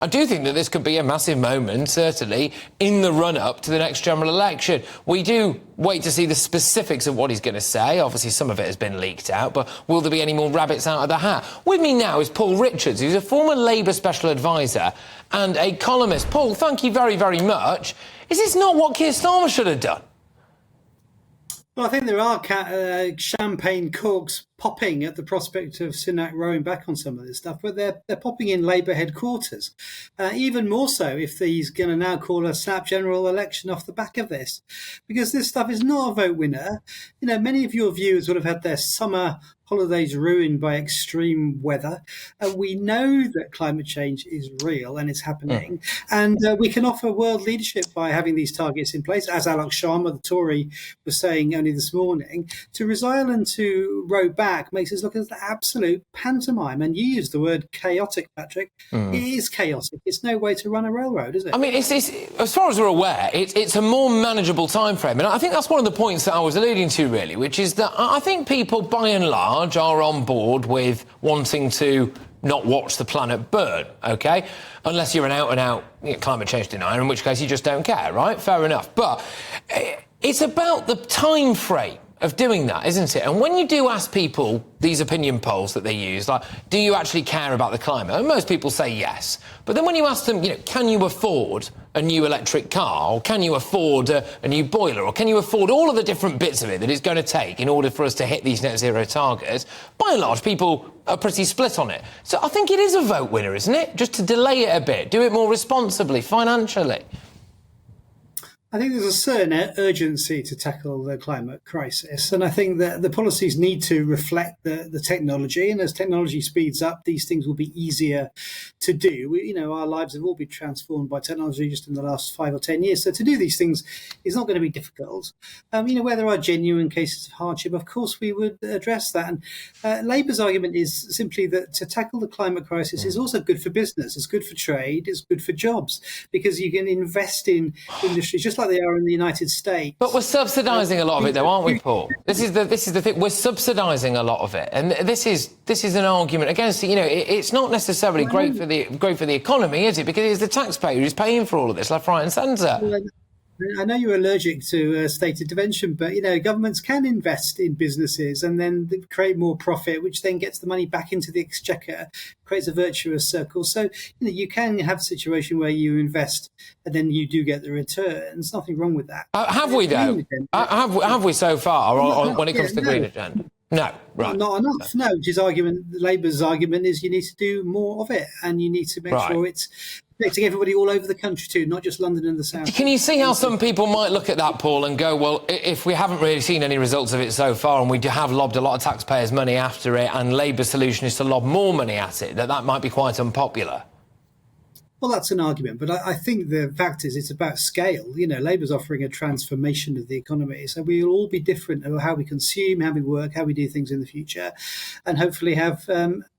I do think that this could be a massive moment, certainly, in the run-up to the next general election. We do wait to see the specifics of what he's going to say. Obviously, some of it has been leaked out, but will there be any more rabbits out of the hat? With me now is Paul Richards, who's a former Labour special advisor and a columnist. Paul, thank you very, very much. Is this not what Keir Starmer should have done? Well, I think there are champagne corks popping at the prospect of Sunak rowing back on some of this stuff, but they're popping in Labour headquarters. Even more so if he's going to now call a snap general election off the back of this, because this stuff is not a vote winner. You know, many of your viewers would have had their summer holidays ruined by extreme weather. We know that climate change is real and it's happening. And we can offer world leadership by having these targets in place, as Alok Sharma, the Tory, was saying only this morning. To resile and to row back makes us look at the absolute pantomime. And you use the word chaotic, Patrick. It is chaotic. It's no way to run a railroad, is it? I mean, it's as far as we're aware, it's a more manageable time frame. And I think that's one of the points that I was alluding to, really, which is that I think people, by and large, are on board with wanting to not watch the planet burn, OK? Unless you're an out-and-out climate change denier, in which case you just don't care, right? Fair enough. But it's about the time frame of doing that, isn't it? And when you do ask people, these opinion polls that they use, like, do you actually care about the climate? And most people say yes. But then when you ask them, can you afford a new electric car, or can you afford a new boiler, or can you afford all of the different bits of it that it's going to take in order for us to hit these net zero targets, by and large, people are pretty split on it. So I think it is a vote winner, isn't it? Just to delay it a bit, do it more responsibly, financially. I think there's a certain urgency to tackle the climate crisis, and I think that the policies need to reflect the technology, and as technology speeds up, these things will be easier to do. Our lives have all been transformed by technology just in the last 5 or 10 years, so to do these things is not going to be difficult. Where there are genuine cases of hardship, of course we would address that, and Labour's argument is simply that to tackle the climate crisis is also good for business, it's good for trade, it's good for jobs, because you can invest in industries just like they are in the United States. But we're subsidising a lot of it, though, aren't we, Paul? This is the thing. We're subsidising a lot of it, and this is an argument against it. It's not necessarily great for the economy, is it? Because it's the taxpayer who's paying for all of this, left, right, and centre. I know you're allergic to state intervention, but, governments can invest in businesses and then create more profit, which then gets the money back into the exchequer, creates a virtuous circle. So, you can have a situation where you invest and then you do get the returns. Nothing wrong with that. Have we, though? Have we so far when it comes to the green agenda? No, right. Not enough, no. Labour's argument is you need to do more of it, and you need to make sure it's affecting everybody all over the country too, not just London and the south. Can you see how some people might look at that, Paul, and go, well, if we haven't really seen any results of it so far and we have lobbed a lot of taxpayers' money after it and Labour's solution is to lob more money at it, that might be quite unpopular? Well, that's an argument, but I think the fact is it's about scale. Labour's offering a transformation of the economy, so we'll all be different about how we consume, how we work, how we do things in the future, and hopefully have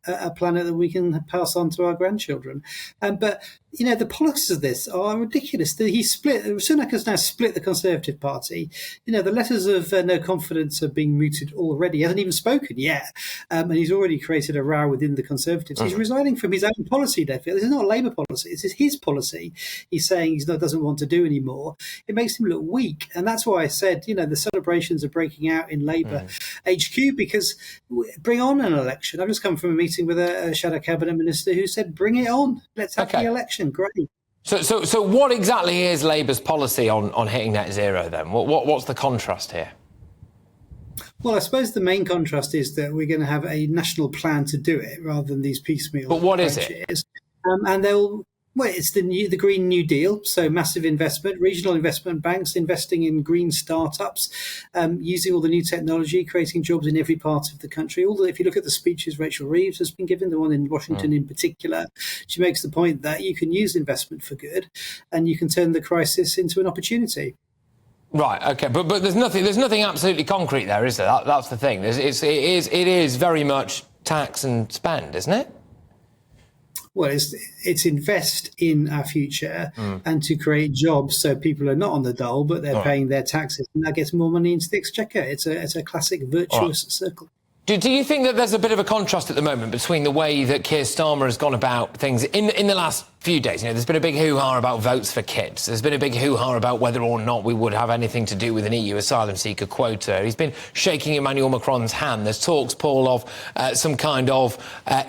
a planet that we can pass on to our grandchildren. But the politics of this are ridiculous. Sunak has now split the Conservative Party. The letters of no confidence are being mooted already. He hasn't even spoken yet, and he's already created a row within the Conservatives. He's resigning from his own policy, therefore. This is not a Labour policy. This is his policy. He's saying he doesn't want to do anymore. It makes him look weak, and that's why I said, the celebrations are breaking out in Labour HQ, because bring on an election. I've just come from a meeting with a shadow cabinet minister who said, bring it on. Let's have the election. Great. So what exactly is Labour's policy on hitting net zero then? What's the contrast here? Well, I suppose the main contrast is that we're going to have a national plan to do it rather than these piecemeal. But what is it? And it's the Green New Deal, so massive investment, regional investment banks investing in green startups, using all the new technology, creating jobs in every part of the country. If you look at the speeches Rachel Reeves has been given, the one in Washington in particular, she makes the point that you can use investment for good and you can turn the crisis into an opportunity. Right, OK, but there's nothing absolutely concrete there, is there? That's the thing. It is very much tax and spend, isn't it? Well, it's invest in our future and to create jobs so people are not on the dole, but they're paying their taxes, and that gets more money into the exchequer. It's a classic virtuous circle. Do you think that there's a bit of a contrast at the moment between the way that Keir Starmer has gone about things in the last few days? You know, there's been a big hoo-ha about votes for kids. There's been a big hoo-ha about whether or not we would have anything to do with an EU asylum seeker quota. He's been shaking Emmanuel Macron's hand. There's talks, Paul, of some kind of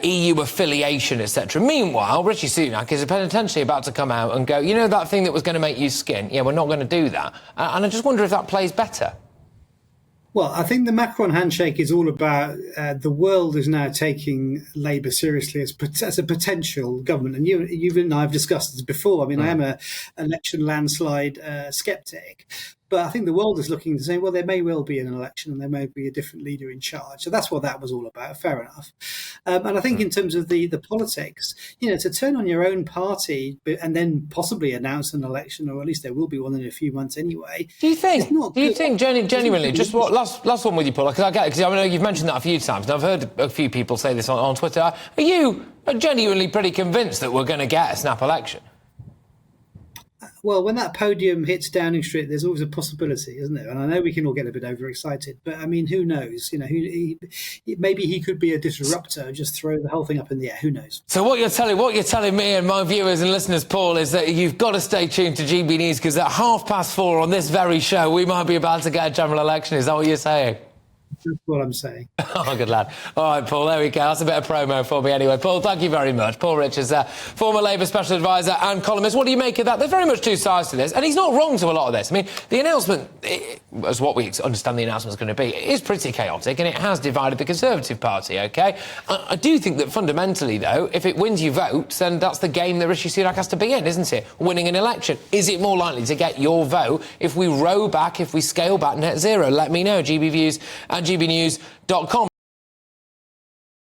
EU affiliation, etc. Meanwhile, Rishi Sunak is potentially about to come out and go, you know that thing that was going to make you skin? Yeah, we're not going to do that. And I just wonder if that plays better. Well, I think the Macron handshake is all about the world is now taking Labour seriously as a potential government. And you and I have discussed this before. I mean, I am an election landslide sceptic. But I think the world is looking to say, well, there may well be an election and there may be a different leader in charge. So that's what that was all about. Fair enough. And I think in terms of the politics, you know, to turn on your own party and then possibly announce an election, or at least there will be one in a few months anyway. Do you think genuinely, just what last one with you, Paul? Because I know you've mentioned that a few times, and I've heard a few people say this on Twitter. Are you genuinely pretty convinced that we're going to get a snap election? Well, when that podium hits Downing Street, there's always a possibility, isn't there? And I know we can all get a bit overexcited, but I mean, who knows? You know, maybe he could be a disruptor, just throw the whole thing up in the air. Who knows? So what you're telling me and my viewers and listeners, Paul, is that you've got to stay tuned to GB News, because at 4:30 on this very show, we might be about to get a general election. Is that what you're saying? That's what I'm saying. Oh, good lad. All right, Paul, there we go. That's a bit of promo for me anyway. Paul, thank you very much. Paul Richards, former Labour Special Advisor and columnist. What do you make of that? There's very much two sides to this, and he's not wrong to a lot of this. I mean, the announcement, as what we understand the announcement is going to be, is pretty chaotic, and it has divided the Conservative Party, OK? I do think that fundamentally, though, if it wins you votes, then that's the game that Rishi Sunak has to be in, isn't it? Winning an election. Is it more likely to get your vote if we row back, if we scale back net zero? Let me know. GBViews and GBnews.com.